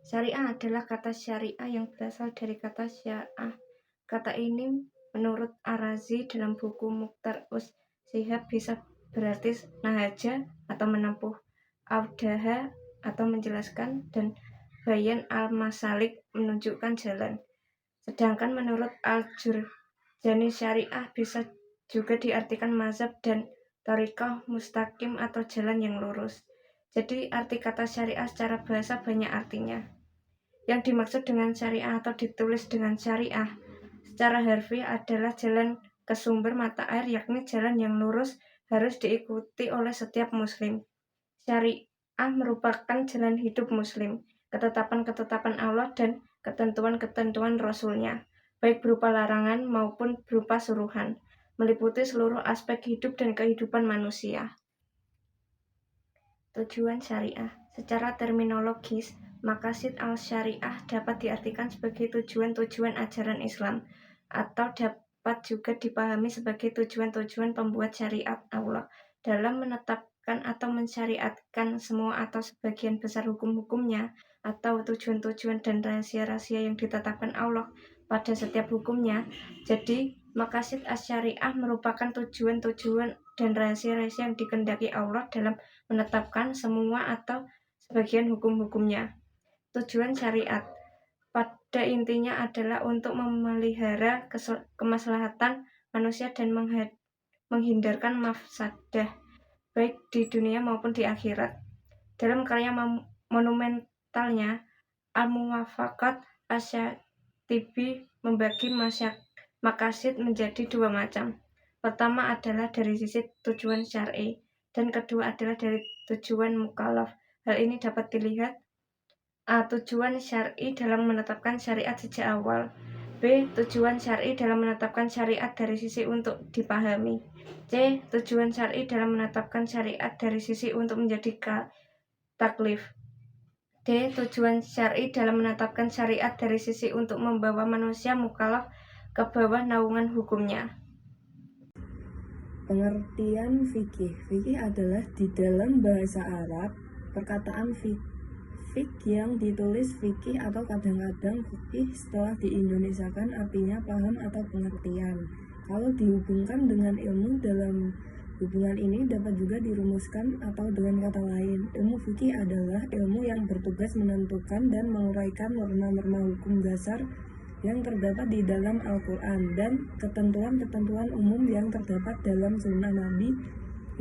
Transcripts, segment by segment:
Syariah adalah kata syariah yang berasal dari kata sya'ah. Kata ini menurut Ar-Razi dalam buku Mukhtar Us-Shihab bisa berarti nahaja atau menempuh, audaha atau menjelaskan, dan bayan al-masalik menunjukkan jalan. Sedangkan menurut Al-Jurjani syariah bisa juga diartikan mazhab dan thariqah mustaqim atau jalan yang lurus. Jadi arti kata syariah secara bahasa banyak artinya. Yang dimaksud dengan syariah atau ditulis dengan syariah secara harfiah adalah jalan ke sumber mata air, yakni jalan yang lurus harus diikuti oleh setiap muslim. Syariah merupakan jalan hidup muslim, ketetapan-ketetapan Allah dan ketentuan-ketentuan Rasul-Nya, baik berupa larangan maupun berupa suruhan, meliputi seluruh aspek hidup dan kehidupan manusia. Tujuan syariah. Secara terminologis, maqasid al-syariah dapat diartikan sebagai tujuan-tujuan ajaran Islam, atau dapat juga dipahami sebagai tujuan-tujuan pembuat syariat Allah dalam menetapkan atau mensyariatkan semua atau sebagian besar hukum-hukumnya, atau tujuan-tujuan dan rahasia-rahasia yang ditetapkan Allah pada setiap hukumnya. Jadi, maqasid asy-syariah merupakan tujuan-tujuan dan rahasia-rahasia yang dikehendaki Allah dalam menetapkan semua atau sebagian hukum-hukumnya. Tujuan syariat pada intinya adalah untuk memelihara kemaslahatan manusia dan menghindarkan mafsadah baik di dunia maupun di akhirat. Dalam karya monumentalnya Al-Muwafaqat Asy-Syatibi membagi maqasid menjadi dua macam. Pertama adalah dari sisi tujuan syar'i, dan kedua adalah dari tujuan mukallaf. Hal ini dapat dilihat: A. Tujuan syar'i dalam menetapkan syariat sejak awal. B. Tujuan syar'i dalam menetapkan syariat dari sisi untuk dipahami. C. Tujuan syar'i dalam menetapkan syariat dari sisi untuk menjadi taklif. D. Tujuan syar'i dalam menetapkan syariat dari sisi untuk membawa manusia mukallaf ke bawah naungan hukumnya. Pengertian fikih. Fikih adalah di dalam bahasa Arab perkataan fik yang ditulis fikih atau kadang-kadang fikih setelah diindonesiakan artinya paham atau pengertian. Kalau dihubungkan dengan ilmu, dalam hubungan ini dapat juga dirumuskan atau dengan kata lain, ilmu fikih adalah ilmu yang bertugas menentukan dan menguraikan norma-norma hukum dasar yang terdapat di dalam Al-Quran dan ketentuan-ketentuan umum yang terdapat dalam sunnah Nabi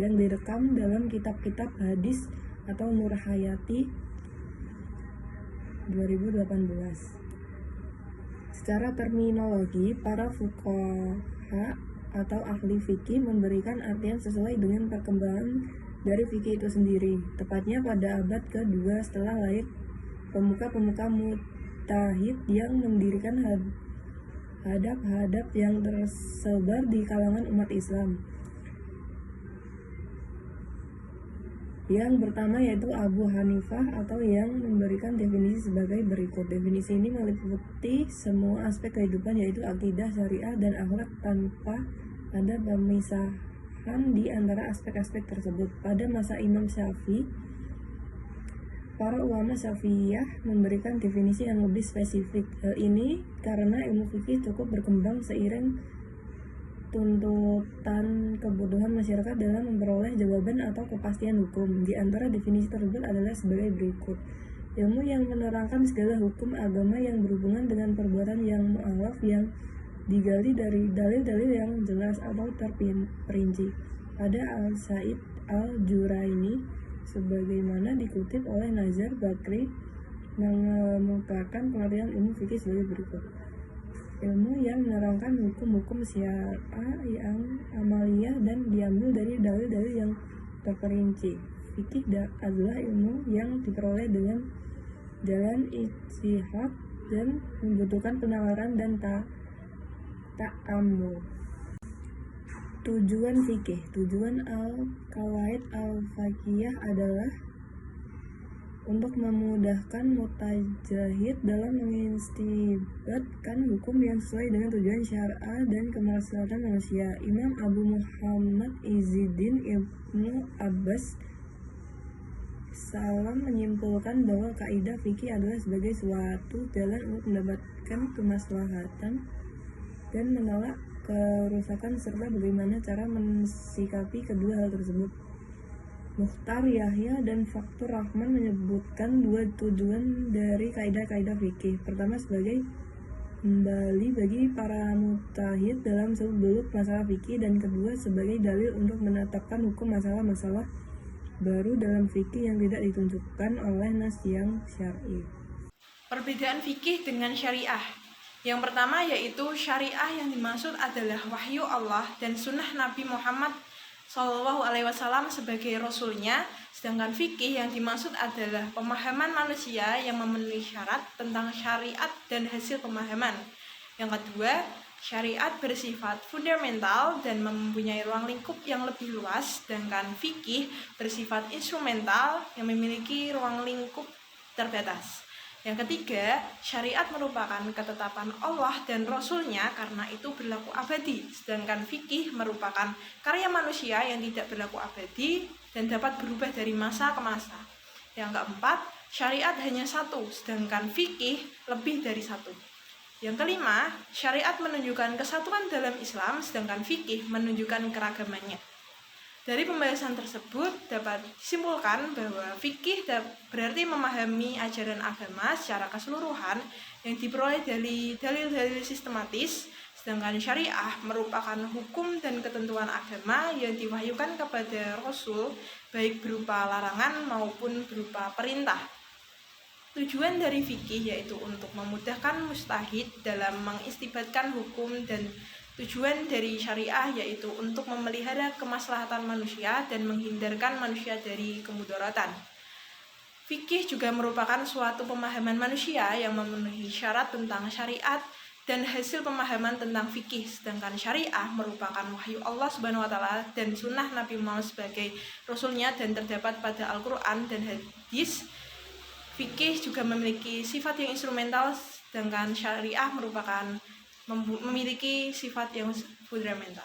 yang direkam dalam kitab-kitab hadis atau Nur Hayati 2018. Secara terminologi, para fuqaha atau ahli fikih memberikan artian sesuai dengan perkembangan dari fikih itu sendiri. Tepatnya pada abad ke-2 setelah lahir pemuka-pemuka mujtahid yang mendirikan hadap-hadap yang tersebar di kalangan umat Islam. Yang pertama yaitu Abu Hanifah, atau yang memberikan definisi sebagai berikut. Definisi ini meliputi semua aspek kehidupan, yaitu akidah, syariah, dan akhlak tanpa ada pemisahan di antara aspek-aspek tersebut. Pada masa Imam Syafi'i, para ulama Syafi'iyah memberikan definisi yang lebih spesifik. Hal ini karena ilmu fikih cukup berkembang seiring tuntutan kebutuhan masyarakat dalam memperoleh jawaban atau kepastian hukum. Di antara definisi tersebut adalah sebagai berikut: ilmu yang menerangkan segala hukum agama yang berhubungan dengan perbuatan yang mu'alaf yang digali dari dalil-dalil yang jelas atau terperinci. Pada Al-Sa'id Al-Juraini, sebagaimana dikutip oleh Nazar Bakri, mengemukakan pengertian ilmu fikih sebagai berikut: ilmu yang menerangkan hukum-hukum syariah yang amaliyah dan diambil dari dalil-dalil yang terperinci. Fikih adalah ilmu yang diperoleh dengan jalan ijtihad dan membutuhkan penalaran dan ta'ammul. Tujuan fikih. Tujuan al-qawaid al-fiqhiyah adalah untuk memudahkan mutajahid dalam mengistinbatkan hukum yang sesuai dengan tujuan syar'ah dan kemaslahatan manusia. Imam Abu Muhammad Izzuddin Ibnu Abbas Salam menyimpulkan bahwa kaidah fikih adalah sebagai suatu jalan untuk mendapatkan kemaslahatan dan menolak kerusakan serta bagaimana cara mensikapi kedua hal tersebut. Mukhtar Yahya dan Faktur Rahman menyebutkan dua tujuan dari kaidah-kaidah fikih. Pertama, sebagai kembali bagi para mujtahid dalam seluk-beluk masalah fikih, dan kedua sebagai dalil untuk menetapkan hukum masalah-masalah baru dalam fikih yang tidak ditunjukkan oleh nas yang syar'i. Perbedaan fikih dengan syariah. Yang pertama yaitu syariah yang dimaksud adalah wahyu Allah dan sunnah Nabi Muhammad SAW sebagai rasulnya, sedangkan fikih yang dimaksud adalah pemahaman manusia yang memenuhi syarat tentang syariat dan hasil pemahaman. Yang kedua, syariat bersifat fundamental dan mempunyai ruang lingkup yang lebih luas, sedangkan fikih bersifat instrumental yang memiliki ruang lingkup terbatas. Yang ketiga, syariat merupakan ketetapan Allah dan Rasul-Nya karena itu berlaku abadi, sedangkan fikih merupakan karya manusia yang tidak berlaku abadi dan dapat berubah dari masa ke masa. Yang keempat, syariat hanya satu, sedangkan fikih lebih dari satu. Yang kelima, syariat menunjukkan kesatuan dalam Islam, sedangkan fikih menunjukkan keragamannya. Dari pembahasan tersebut dapat disimpulkan bahwa fikih berarti memahami ajaran agama secara keseluruhan yang diperoleh dari dalil-dalil sistematis, sedangkan syariah merupakan hukum dan ketentuan agama yang diwahyukan kepada Rasul, baik berupa larangan maupun berupa perintah. Tujuan dari fikih yaitu untuk memudahkan mujtahid dalam mengistibatkan hukum, dan tujuan dari syariah yaitu untuk memelihara kemaslahatan manusia dan menghindarkan manusia dari kemudaratan. Fikih juga merupakan suatu pemahaman manusia yang memenuhi syarat tentang syariat dan hasil pemahaman tentang fikih, sedangkan syariah merupakan wahyu Allah SWT dan sunnah Nabi Muhammad sebagai rasulnya dan terdapat pada Al-Quran dan hadis. Fikih juga memiliki sifat yang instrumental, sedangkan syariah merupakan memiliki sifat yang fundamental.